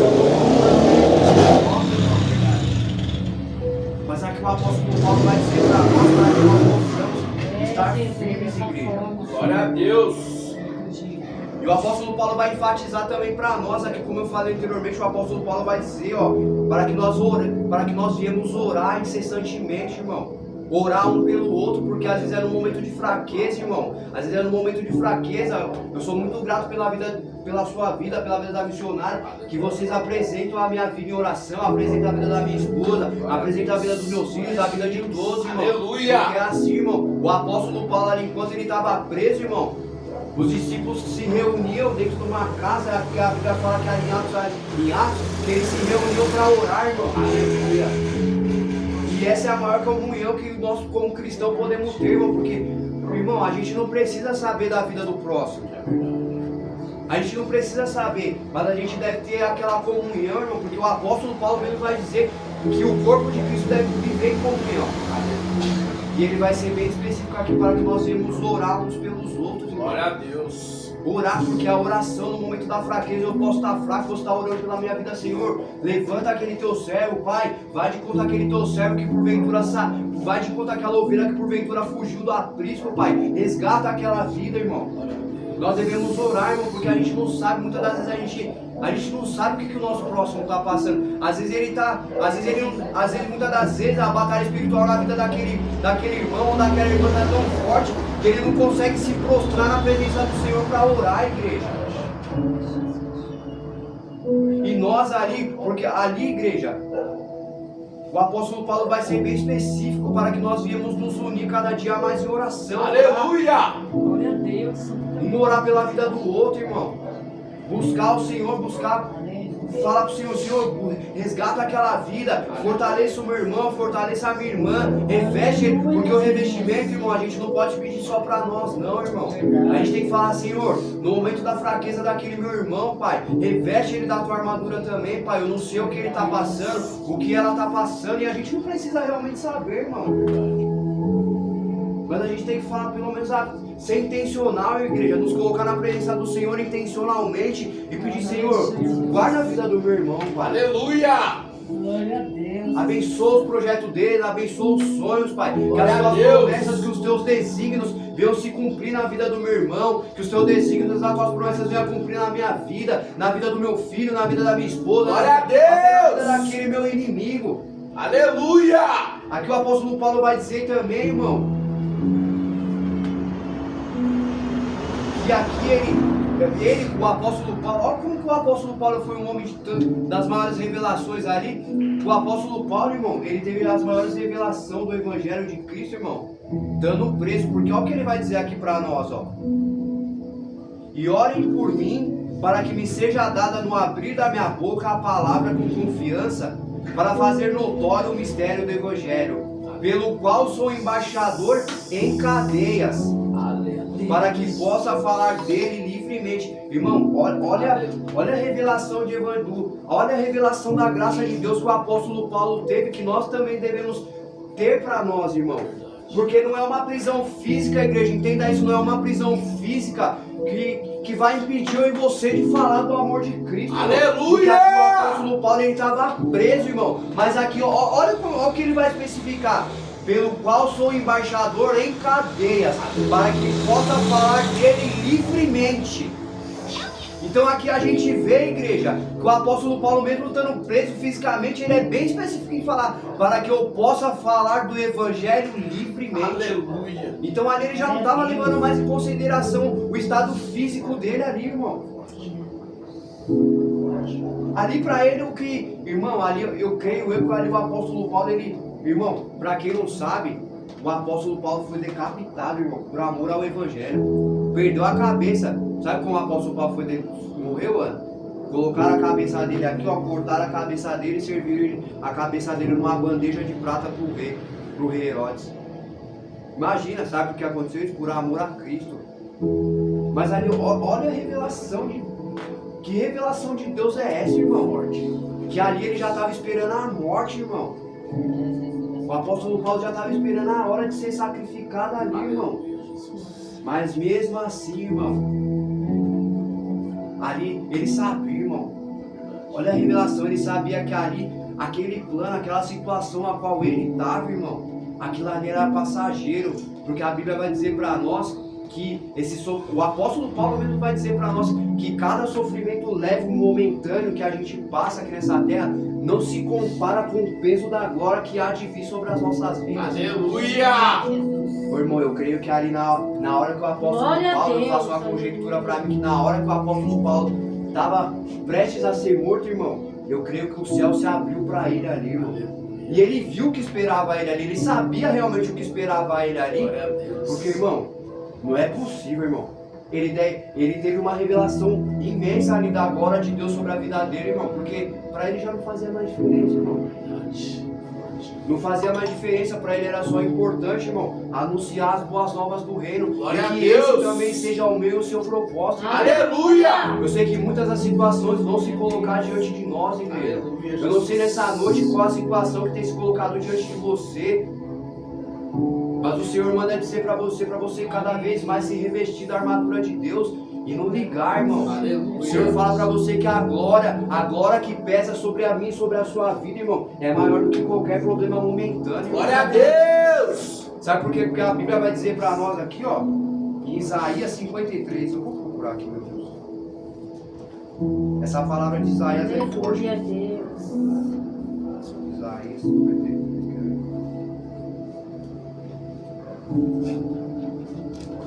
mas aqui o apóstolo Paulo vai dizer para nós, que nós possamos estar firmes, igreja.
Glória a Deus.
E o apóstolo Paulo vai enfatizar também para nós aqui, como eu falei anteriormente, o apóstolo Paulo vai dizer, para que nós viemos orar incessantemente, irmão. Orar um pelo outro, porque às vezes é no momento de fraqueza, irmão. Às vezes é no momento de fraqueza. Eu sou muito grato pela sua vida, pela vida da missionária, que vocês apresentam a minha vida em oração, apresentam a vida da minha esposa, apresentam a vida dos meus filhos, a vida de todos, irmão.
Aleluia!
Porque é assim, irmão. O apóstolo Paulo ali, enquanto ele estava preso, irmão, os discípulos se reuniam dentro de uma casa, que a Bíblia fala que em Atos, que eles se reuniam para orar, irmão. Aleluia! E essa é a maior comunhão que nós, como cristão, podemos ter, irmão, porque, irmão, a gente não precisa saber da vida do próximo. A gente não precisa saber, mas a gente deve ter aquela comunhão, irmão, porque o apóstolo Paulo mesmo vai dizer que o corpo de Cristo deve viver em comunhão. E ele vai ser bem específico aqui para que nós venhamos orar uns pelos outros, irmão.
Glória a Deus.
Orar, porque a oração no momento da fraqueza, eu posso estar fraco, posso estar orando pela minha vida, Senhor. Levanta aquele teu servo, Pai. Vai de conta aquele teu servo que porventura vai de conta aquela ovelha que porventura fugiu do aprisco, Pai. Resgata aquela vida, irmão. Nós devemos orar, irmão, porque a gente não sabe, muitas das vezes a gente não sabe o que o nosso próximo está passando. Às vezes muitas das vezes a batalha espiritual na vida daquele irmão ou daquela irmã está tão forte que ele não consegue se prostrar na presença do Senhor para orar, igreja. E nós ali, porque ali, igreja, o apóstolo Paulo vai ser bem específico para que nós viemos nos unir cada dia mais em oração.
Aleluia.
Glória a Deus.
Um orar pela vida do outro, irmão. Buscar o Senhor, falar pro Senhor, Senhor, resgata aquela vida, fortaleça o meu irmão, fortaleça a minha irmã, reveste ele, porque o revestimento, irmão, a gente não pode pedir só pra nós, não, irmão. A gente tem que falar, Senhor, no momento da fraqueza daquele meu irmão, Pai, reveste ele da tua armadura também, Pai. Eu não sei o que ele tá passando, o que ela tá passando, e a gente não precisa realmente saber, irmão. Mas a gente tem que falar, pelo menos, ser intencional, igreja, nos colocar na presença do Senhor intencionalmente e pedir, Senhor, guarda a vida do meu irmão, Pai.
Aleluia.
Glória a Deus.
Abençoa os projetos dele, abençoa os sonhos, Pai. Que
Glória
as
a
tuas
Deus.
promessas, que os teus desígnios venham se cumprir na vida do meu irmão, que os teus desígnios, as tuas promessas venham cumprir na minha vida, na vida do meu filho, na vida da minha esposa,
Glória a
na
Deus.
vida daquele meu inimigo.
Aleluia.
Aqui o apóstolo Paulo vai dizer também, irmão, que aqui ele, o apóstolo Paulo, olha como que o apóstolo Paulo foi um homem das maiores revelações ali. O apóstolo Paulo, irmão, ele teve as maiores revelações do Evangelho de Cristo, irmão, dando preso, porque olha o que ele vai dizer aqui para nós, ó. E orem por mim, para que me seja dada no abrir da minha boca a palavra com confiança, para fazer notório o mistério do Evangelho, pelo qual sou embaixador em cadeias, para que possa falar dele livremente. Irmão, olha a revelação de Evangelho, olha a revelação da graça de Deus que o apóstolo Paulo teve, que nós também devemos ter para nós, irmão. Porque não é uma prisão física, igreja, entenda isso, não é uma prisão física que vai impedir eu e você de falar do amor de Cristo.
Aleluia!
Porque aqui o apóstolo Paulo, ele estava preso, irmão. Mas aqui, olha o que ele vai especificar. Pelo qual sou embaixador em cadeias, para que possa falar dele livremente. Então aqui a gente vê, igreja, que o apóstolo Paulo, mesmo estando preso fisicamente, ele é bem específico em falar, para que eu possa falar do Evangelho livremente.
Aleluia.
Então ali ele já não estava levando mais em consideração o estado físico dele ali, irmão. Ali para ele o que, irmão, ali eu creio que ali o apóstolo Paulo, ele, irmão, para quem não sabe, o apóstolo Paulo foi decapitado, irmão, por amor ao Evangelho. Perdeu a cabeça. Sabe como o apóstolo Paulo morreu, mano? Colocaram a cabeça dele aqui, ó, cortaram a cabeça dele e serviram a cabeça dele numa bandeja de prata pro rei Herodes. Imagina, sabe o que aconteceu? Isso por amor a Cristo. Mas ali, olha a revelação que revelação de Deus é essa, irmão? Que ali ele já estava esperando a morte, irmão. O apóstolo Paulo já estava esperando a hora de ser sacrificado ali, irmão. Mas mesmo assim, irmão, ali ele sabia, irmão. Olha a revelação, ele sabia que ali, aquele plano, aquela situação a qual ele estava, irmão, aquilo ali era passageiro. Porque a Bíblia vai dizer para nós que o apóstolo Paulo mesmo vai dizer para nós que cada sofrimento leve, momentâneo que a gente passa aqui nessa terra não se compara com o peso da glória que há de vir sobre as nossas vidas.
Aleluia!
Ô, irmão, eu creio que ali na hora que o apóstolo Paulo, eu faço uma conjectura para mim, que na hora que o apóstolo Paulo estava prestes a ser morto, irmão, eu creio que o céu se abriu para ele ali, irmão. E ele viu o que esperava ele ali, ele sabia realmente o que esperava ele ali. Porque, irmão, não é possível, irmão. Ele teve uma revelação imensa ali da glória de Deus sobre a vida dele, irmão. Porque para ele já não fazia mais diferença, irmão. Não fazia mais diferença, para ele era só importante, irmão, anunciar as boas novas do reino.
Glória
e
a
que
Deus.
esse também seja o meu e o seu propósito.
Aleluia!
Eu sei que muitas das situações vão se colocar diante de nós, igreja.
Aleluia,
Eu não sei nessa noite qual a situação que tem se colocado diante de você. Mas o Senhor manda dizer para você cada vez mais se revestir da armadura de Deus e não ligar, irmão.
Aleluia.
O Senhor fala para você que a glória que pesa sobre a mim e sobre a sua vida, irmão, é maior do que qualquer problema momentâneo.
Glória a Deus!
Sabe por quê? Porque a Bíblia vai dizer para nós aqui, ó, em Isaías 53, eu vou procurar aqui, meu Deus. Essa palavra de Isaías é forte.
Glória a Deus.
Isaías 53.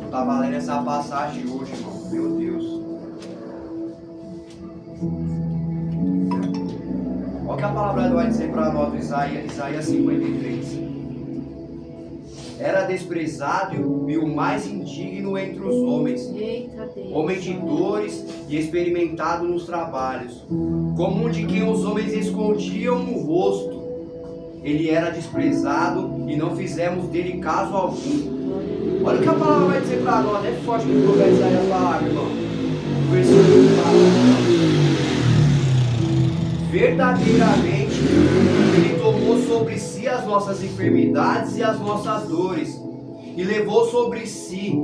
Eu tava lendo essa passagem hoje, irmão. Meu Deus. Olha o que a palavra vai dizer para nós do Isaías 53. Era desprezado e o mais indigno entre os homens,
Eita Deus.
homem de dores e experimentado nos trabalhos, como um de quem os homens escondiam o rosto. Ele era desprezado e não fizemos dele caso algum. Olha o que a palavra vai dizer para nós. É forte que o profeta Isaías falar, irmão. O versículo fala: verdadeiramente ele tomou sobre si as nossas enfermidades e as nossas dores, e levou sobre si,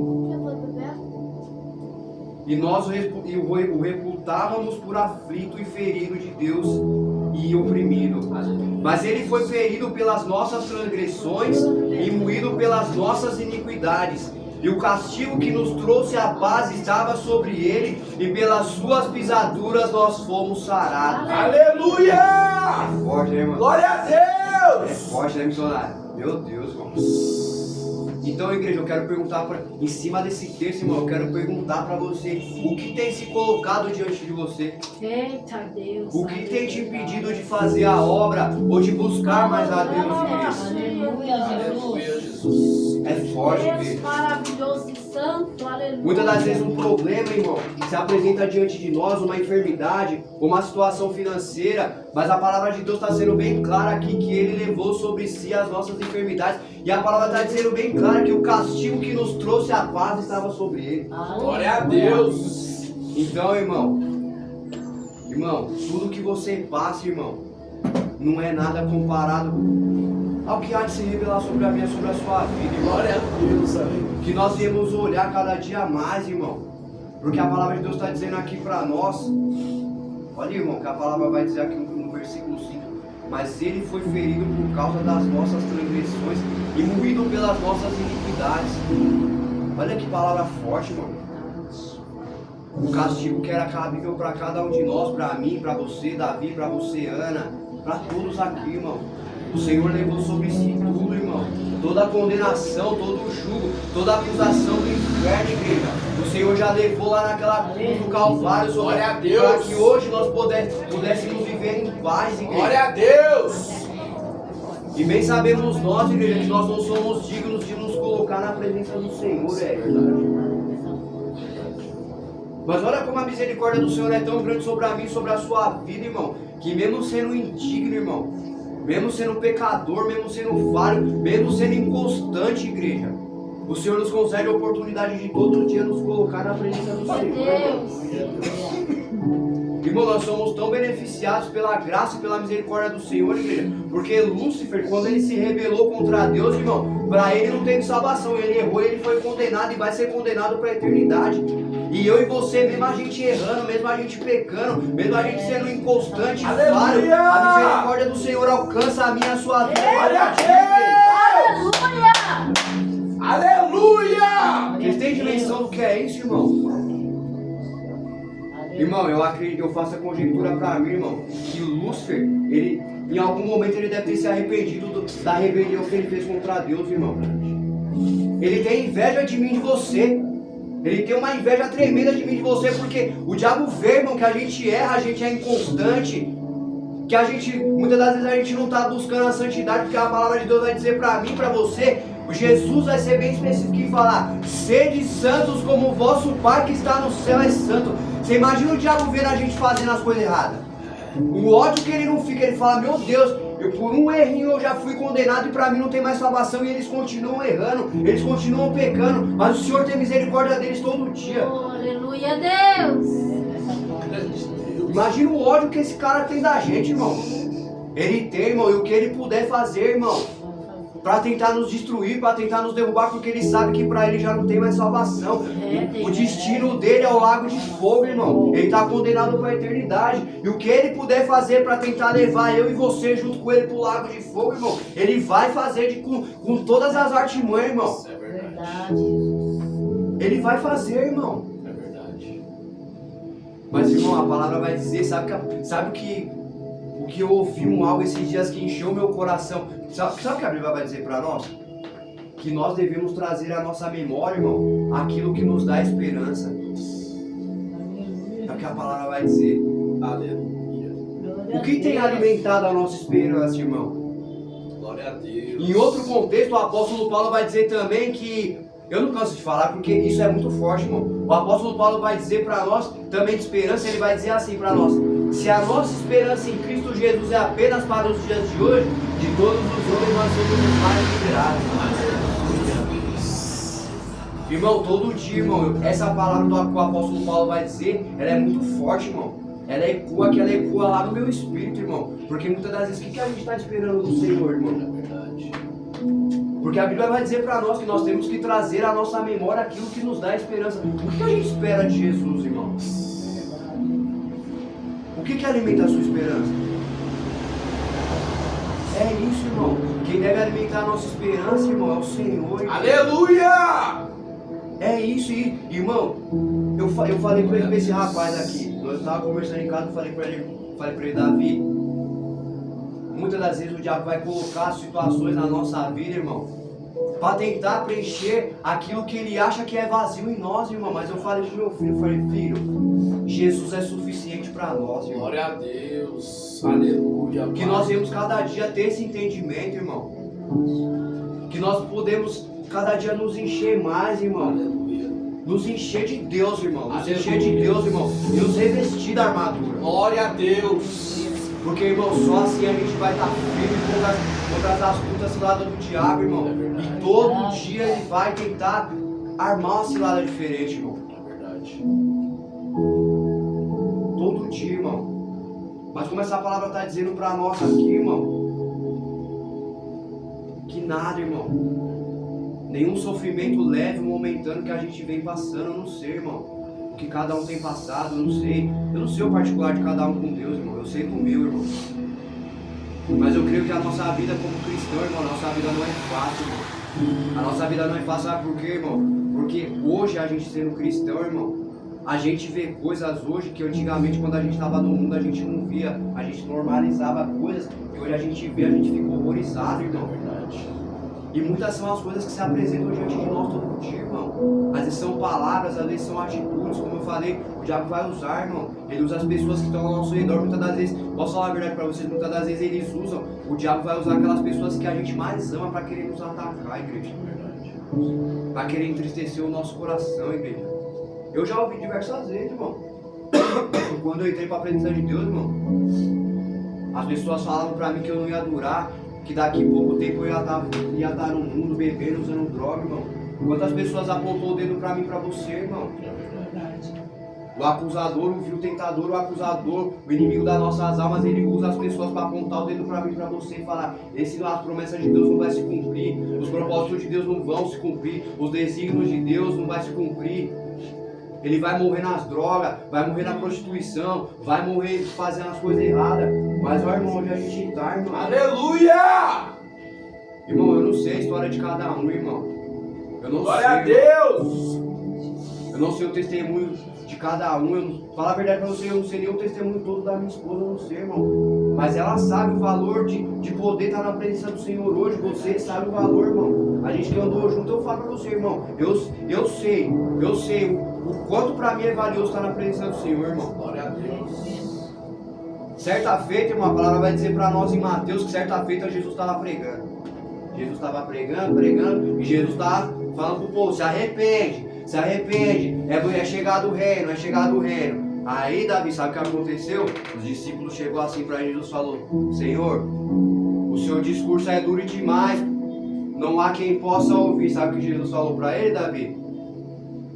e nós o reputávamos por aflito e ferido de Deus e oprimido. Mas ele foi ferido pelas nossas transgressões e moído pelas nossas iniquidades. E o castigo que nos trouxe a paz estava sobre ele, e pelas suas pisaduras nós fomos sarados.
Aleluia!
É forte, né, irmão?
Glória a
É
Deus!
forte, né, missionário? Meu Deus, irmão. Então, igreja, eu quero perguntar, em cima desse texto, irmão, eu quero perguntar para você, o que tem se colocado diante de você?
Eita Deus.
O que tem te impedido de fazer a obra ou de buscar mais a Deus, igreja?
Aleluia, Jesus.
É forte,
Deus
igreja.
maravilhoso e santo, aleluia.
Muitas das vezes um problema, irmão, se apresenta diante de nós, uma enfermidade, uma situação financeira, mas a palavra de Deus está sendo bem clara aqui que Ele levou sobre si as nossas enfermidades, e a palavra está dizendo bem clara que o castigo que nos trouxe a paz estava sobre Ele.
Glória a Deus!
Então, irmão, tudo que você passa, irmão, não é nada comparado ao que há de se revelar sobre a minha, sobre a sua vida, irmão.
Glória a Deus, amém.
Que nós devemos olhar cada dia mais, irmão. Porque a palavra de Deus está dizendo aqui para nós. Olha, irmão, que a palavra vai dizer aqui no versículo 5. Mas ele foi ferido por causa das nossas transgressões e moído pelas nossas iniquidades. Olha que palavra forte, irmão. O castigo que era cabível para cada um de nós, para mim, para você, Davi, para você, Ana, para todos aqui, irmão. O Senhor levou sobre si tudo, irmão. Toda a condenação, todo o jugo, toda a acusação do inferno, igreja. O Senhor já levou lá naquela cruz do Calvário,
Glória a Deus.
para que hoje nós pudéssemos viver em paz, igreja.
Glória a Deus!
E bem sabemos nós, igreja, que nós não somos dignos de nos colocar na presença do Senhor, é verdade. Mas olha como a misericórdia do Senhor é tão grande sobre a mim e sobre a sua vida, irmão, que mesmo sendo indigno, irmão, mesmo sendo pecador, mesmo sendo falho, mesmo sendo inconstante, igreja, o Senhor nos concede a oportunidade de todo dia nos colocar na presença do Senhor. Irmão, nós somos tão beneficiados pela graça e pela misericórdia do Senhor, igreja, porque Lúcifer, quando ele se rebelou contra Deus, irmão, para ele não teve salvação, ele errou, ele foi condenado e vai ser condenado para a eternidade. E eu e você, mesmo a gente errando, mesmo a gente pecando, mesmo a gente sendo inconstante, falho,
Aleluia!
a misericórdia do Senhor alcança a minha e a sua vida.
Glória a Deus! Aleluia!
Vocês têm dimensão do que é isso, irmão? Irmão, eu acredito, eu faço a conjectura para mim, irmão, que Lúcifer, ele, em algum momento ele deve ter se arrependido da rebelião que ele fez contra Deus, irmão. Ele tem inveja de mim e de você. Ele tem uma inveja tremenda de mim e de você, porque o diabo vê, irmão, que a gente erra, a gente é inconstante, que a gente, muitas das vezes a gente não está buscando a santidade, porque a palavra de Deus vai dizer para mim, para você, Jesus vai ser bem específico e falar: sede santos como o vosso Pai que está no céu é santo. Você imagina o diabo vendo a gente fazendo as coisas erradas? O ódio que ele não fica, ele fala: meu Deus, por um errinho eu já fui condenado e para mim não tem mais salvação, e eles continuam errando, eles continuam pecando, mas o Senhor tem misericórdia deles todo dia.
Oh, aleluia, Deus.
Imagina o ódio que esse cara tem da gente, irmão. Ele tem, irmão, e o que ele puder fazer, irmão, para tentar nos destruir, para tentar nos derrubar, porque ele sabe que para ele já não tem mais salvação. O destino dele é o lago de fogo, irmão. Ele está condenado para a eternidade. E o que ele puder fazer para tentar levar eu e você junto com ele para o lago de fogo, irmão, ele vai fazer com todas as artimanhas, irmão.
É verdade.
Verdade.
Ele vai fazer, irmão.
É verdade.
Mas, irmão, a palavra vai dizer, sabe o que eu ouvi algo esses dias que encheu meu coração? Sabe o que a Bíblia vai dizer para nós? Que nós devemos trazer à nossa memória, irmão, aquilo que nos dá esperança. É o que a palavra vai dizer.
Aleluia.
O que tem alimentado a nossa esperança, irmão?
Glória a Deus.
Em outro contexto, o apóstolo Paulo vai dizer também que, eu não canso de falar porque isso é muito forte, irmão. O apóstolo Paulo vai dizer para nós, também de esperança, ele vai dizer assim para nós: se a nossa esperança em Cristo Jesus é apenas para os dias de hoje, de todos os homens nós somos os mais liberados. Irmão, todo dia, irmão, essa palavra que o apóstolo Paulo vai dizer, ela é muito forte, irmão. Ela ecoa lá no meu espírito, irmão. Porque muitas das vezes, o que a gente está esperando do Senhor, irmão?
É verdade.
Porque a Bíblia vai dizer para nós que nós temos que trazer à nossa memória aquilo que nos dá esperança. O que a gente espera de Jesus, irmão? O que alimenta a sua esperança? É isso, irmão. Quem deve alimentar a nossa esperança, irmão, é o Senhor. Irmão.
Aleluia!
É isso, irmão. Eu falei pra ele, pra esse rapaz aqui. Nós estávamos conversando em casa, eu falei pra ele, Davi. Muitas das vezes o diabo vai colocar situações na nossa vida, irmão, para tentar preencher aquilo que ele acha que é vazio em nós, irmão. Mas eu falei pro meu filho, filho, Jesus é suficiente para nós, irmão.
Glória a Deus. Aleluia.
Que nós temos cada dia ter esse entendimento, irmão. Que nós podemos cada dia nos encher mais, irmão.
Aleluia.
Nos encher de Deus, irmão. Nos
Aleluia.
encher de Deus, irmão. E nos revestir da armadura.
Glória a Deus.
Porque, irmão, só assim a gente vai estar firme contra as astutas ciladas do diabo, irmão. E todo dia ele vai tentar armar uma cilada diferente, irmão.
É verdade.
Todo dia, irmão. Mas como essa palavra está dizendo para nós aqui, irmão, que nada, irmão. Nenhum sofrimento leve, momentâneo que a gente vem passando, eu não sei, irmão. O que cada um tem passado, eu não sei. Eu não sei o particular de cada um com Deus, irmão. Eu sei do meu, irmão. Mas eu creio que a nossa vida como cristão, irmão, a nossa vida não é fácil, irmão. A nossa vida não é fácil, sabe por quê, irmão? Porque hoje a gente sendo cristão, irmão, a gente vê coisas hoje que antigamente quando a gente estava no mundo a gente não via. A gente normalizava coisas que hoje a gente vê, a gente fica horrorizado, irmão.
É verdade.
E muitas são as coisas que se apresentam diante de nós todo dia, irmão. Às vezes são palavras, às vezes são atitudes, como eu falei, o diabo vai usar, irmão. Ele usa as pessoas que estão ao nosso redor, muitas das vezes, posso falar a verdade pra vocês, muitas das vezes eles usam, o diabo vai usar aquelas pessoas que a gente mais ama pra querer nos atacar, igreja.
É verdade.
Pra querer entristecer o nosso coração, igreja. Eu já ouvi diversas vezes, irmão. Quando eu entrei pra presença de Deus, irmão, as pessoas falavam pra mim que eu não ia durar, que daqui a pouco tempo eu ia estar no mundo bebendo, usando droga, irmão. Quantas pessoas apontou o dedo pra mim e pra você, irmão?
É verdade.
O acusador, o tentador, o acusador, o inimigo das nossas almas, ele usa as pessoas para apontar o dedo para mim, para você e falar: as promessas de Deus não vai se cumprir, os propósitos de Deus não vão se cumprir, os desígnios de Deus não vai se cumprir. Ele vai morrer nas drogas, vai morrer na prostituição, vai morrer fazendo as coisas erradas. Mas olha, irmão, onde a gente tá, irmão?
Aleluia!
Irmão, eu não sei a história de cada um, irmão. Eu não
Glória
sei.
a Deus!
Eu não sei o testemunho de cada um. Falar a verdade pra você, eu não sei nem o testemunho todo da minha esposa, eu não sei, irmão. Mas ela sabe o valor de poder estar na presença do Senhor hoje. Você sabe o valor, irmão. A gente que andou junto, eu falo pra você, irmão. Eu sei o quanto pra mim é valioso estar na presença do Senhor, irmão.
Glória a Deus.
Certa feita, irmão, a palavra vai dizer pra nós em Mateus que certa feita Jesus estava pregando. Jesus estava pregando, e Jesus estava falando pro povo: se arrepende, é chegado o reino, é chegado o reino. Aí Davi, sabe o que aconteceu? Os discípulos chegou assim para Jesus e falou: Senhor, o seu discurso é duro demais, não há quem possa ouvir. Sabe o que Jesus falou para ele, Davi?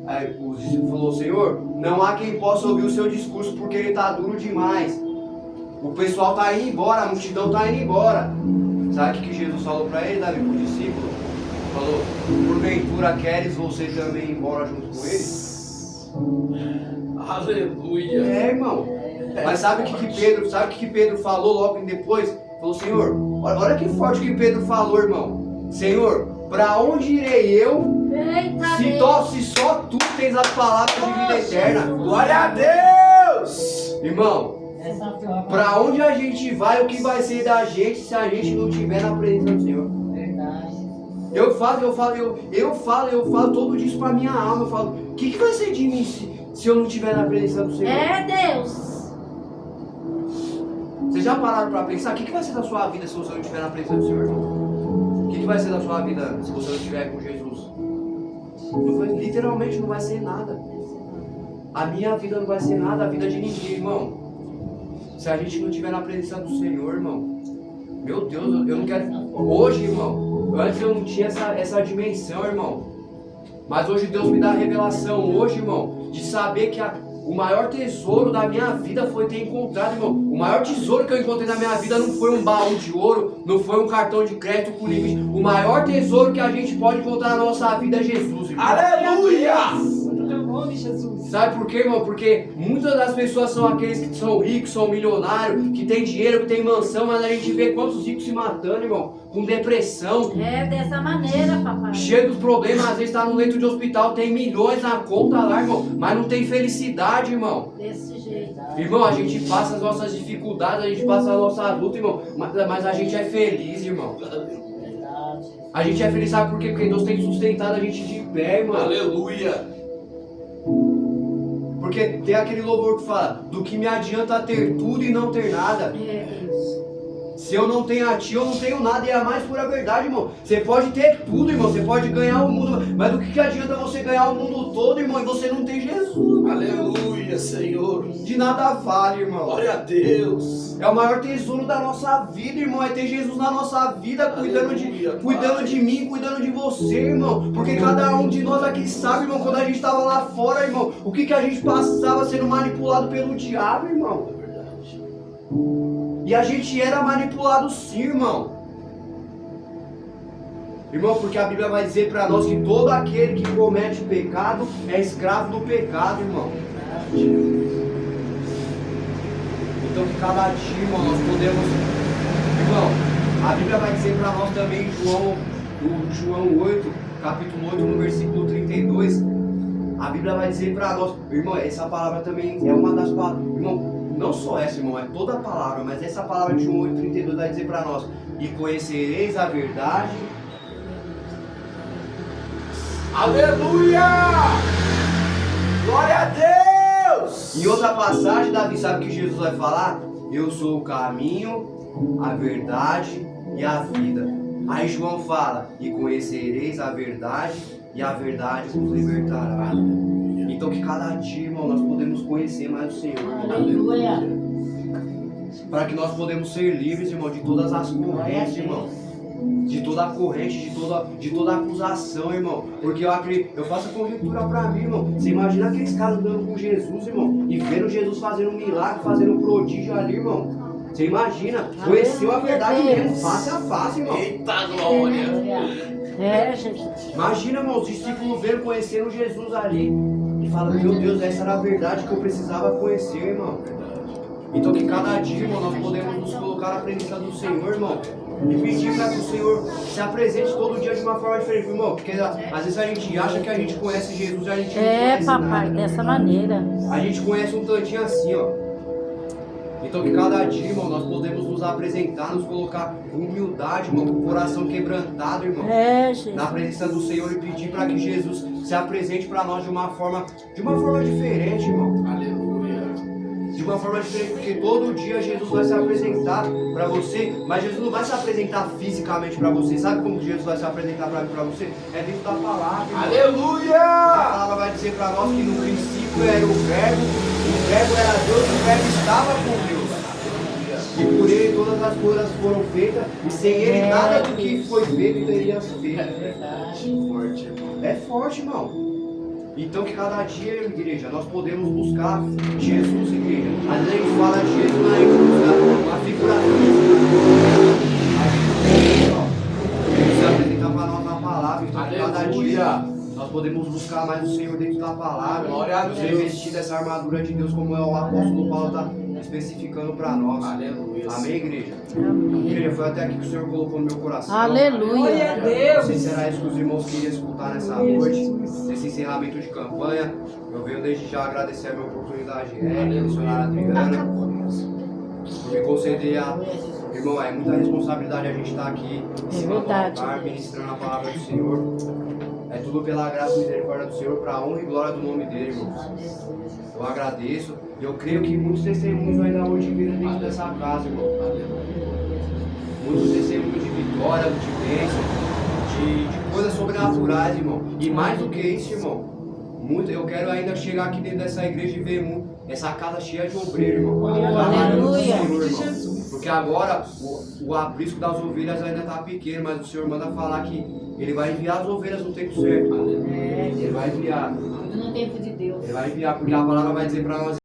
Aí os discípulos falaram: Senhor, não há quem possa ouvir o seu discurso porque ele está duro demais. O pessoal está indo embora, a multidão está indo embora. Sabe o que Jesus falou para ele, Davi, para o discípulo? Falou: porventura queres você também ir embora junto com eles?
Aleluia.
É, irmão. Mas sabe o que Pedro falou logo depois? Falou: Senhor, olha que forte que Pedro falou, irmão. Senhor, para onde irei eu se só tu tens as palavras de vida eterna?
Glória a Deus.
Irmão, para onde a gente vai, o que vai ser da gente se a gente não estiver na presença do Senhor? Eu falo todo dia isso pra minha alma. Eu falo: o que vai ser de mim se eu não estiver na presença do Senhor?
É Deus.
Vocês já pararam para pensar o que vai ser da sua vida se você não estiver na presença do Senhor, irmão? O que vai ser da sua vida se você não estiver com Jesus? Literalmente não vai ser nada. A minha vida não vai ser nada, a vida de ninguém, irmão. Se a gente não estiver na presença do Senhor, irmão. Meu Deus, eu não quero. Hoje, irmão, antes eu não tinha essa dimensão, irmão. Mas hoje Deus me dá a revelação, hoje, irmão, de saber que o maior tesouro da minha vida foi ter encontrado, irmão. O maior tesouro que eu encontrei na minha vida não foi um baú de ouro, não foi um cartão de crédito com limite. O maior tesouro que a gente pode encontrar na nossa vida é Jesus, irmão.
Aleluia!
Sabe por quê, irmão? Porque muitas das pessoas são aqueles que são ricos, são milionários, que tem dinheiro, que tem mansão, mas a gente vê quantos ricos se matando, irmão, com depressão.
É dessa maneira, papai.
Cheio dos problemas, às vezes tá no leito de hospital, tem milhões na conta lá, irmão, mas não tem felicidade, irmão.
Desse jeito.
Irmão, a gente passa as nossas dificuldades, a gente passa a nossa luta, irmão, mas a gente é feliz, irmão. A gente é feliz, sabe por quê? Porque Deus tem sustentado a gente de pé, irmão.
Aleluia!
Porque tem aquele louvor que fala, do que me adianta ter tudo e não ter nada.
É isso.
Se eu não tenho a ti, eu não tenho nada, e é a mais pura verdade, irmão. Você pode ter tudo, irmão, você pode ganhar o mundo, mas do que adianta você ganhar o mundo todo, irmão, e você não tem Jesus?
Aleluia, Senhor!
De nada vale, irmão.
Glória a Deus!
É o maior tesouro da nossa vida, irmão, é ter Jesus na nossa vida, cuidando de mim, cuidando de você, irmão. Porque cada um de nós aqui sabe, irmão, quando a gente estava lá fora, irmão, o que a gente passava sendo manipulado pelo diabo, irmão. E a gente era manipulado sim, irmão. Irmão, porque a Bíblia vai dizer para nós que todo aquele que comete pecado é escravo do pecado, irmão. Então que cada dia, irmão, nós podemos... Irmão, a Bíblia vai dizer para nós também em João 8, capítulo 8, no versículo 32. A Bíblia vai dizer para nós... Irmão, essa palavra também é uma das palavras... Irmão, não só essa, irmão, é toda a palavra, mas essa palavra de João 8,32 vai dizer para nós: e conhecereis a verdade.
Aleluia! Glória a Deus!
Em outra passagem, Davi, sabe o que Jesus vai falar? Eu sou o caminho, a verdade e a vida. Aí João fala: e conhecereis a verdade, e a verdade vos libertará. Então que cada dia, irmão, nós podemos conhecer mais o Senhor.
Aleluia.
Para que nós podemos ser livres, irmão, de todas as correntes, irmão. De toda a corrente, de toda acusação, irmão. Porque eu faço a conjectura pra mim, irmão. Você imagina aqueles caras andando com Jesus, irmão, e vendo Jesus fazendo um milagre, fazendo um prodígio ali, irmão. Você imagina, conheceu a verdade mesmo, face a face, irmão.
Eita glória!
É, Jesus.
Imagina, irmão, os discípulos vendo, conhecendo Jesus ali. E fala, meu Deus, essa era a verdade que eu precisava conhecer, irmão. Então que cada dia, irmão, nós podemos nos colocar na presença do Senhor, irmão. E pedir para que o Senhor se apresente todo dia de uma forma diferente, irmão. Porque às vezes a gente acha que a gente conhece Jesus e a gente não conhece
papai,
nada.
dessa maneira.
A gente conhece um tantinho assim, ó. Então que cada dia, irmão, nós podemos nos apresentar, nos colocar com humildade, irmão, com o coração quebrantado, irmão.
É, Jesus.
Na presença do Senhor e pedir para que Jesus se apresente para nós de uma forma diferente, irmão.
Aleluia!
De uma forma diferente, porque todo dia Jesus vai se apresentar para você, mas Jesus não vai se apresentar fisicamente para você. Sabe como Jesus vai se apresentar para mim, para você? É dentro da palavra, irmão.
Aleluia!
A palavra vai dizer para nós que no princípio era o verbo era Deus e o verbo estava com Deus. E por ele todas as coisas foram feitas, e sem ele nada do que foi feito teria sido feito.
Forte, irmão.
É forte, irmão. Então que cada dia, igreja, nós podemos buscar Jesus, igreja. Às vezes a gente fala de Jesus, mas a gente busca uma figura física. A gente se apresentar para nós na palavra. Então que cada dia nós podemos buscar mais o Senhor dentro da palavra.
Glória a
Nos
Deus.
revestir dessa armadura de Deus, como o apóstolo Paulo está especificando para nós.
Aleluia.
Amém, igreja?
Amém.
Igreja, foi até aqui que o Senhor colocou no meu coração.
Aleluia.
Não sei se era isso que os irmãos queriam escutar nessa noite, nesse encerramento de campanha. Eu venho desde já agradecer a minha oportunidade, missionária Adriana, por me conceder a... Irmão, é muita responsabilidade a gente estar aqui em cima do altar, ministrando a palavra do Senhor. É tudo pela graça e misericórdia do Senhor, para a honra e glória do nome dele, irmãos. Eu agradeço. Eu creio que muitos testemunhos ainda hoje viram dentro dessa casa, irmão. Muitos testemunhos de vitória, de bênção, de coisas sobrenaturais, irmão. E mais do que isso, irmão, eu quero ainda chegar aqui dentro dessa igreja e ver essa casa cheia de obreiros, irmão.
Aleluia.
Porque agora o aprisco das ovelhas ainda está pequeno, mas o Senhor manda falar que Ele vai enviar as ovelhas no tempo certo. Ele vai enviar.
No tempo de Deus.
Ele vai enviar, porque a palavra vai dizer para nós.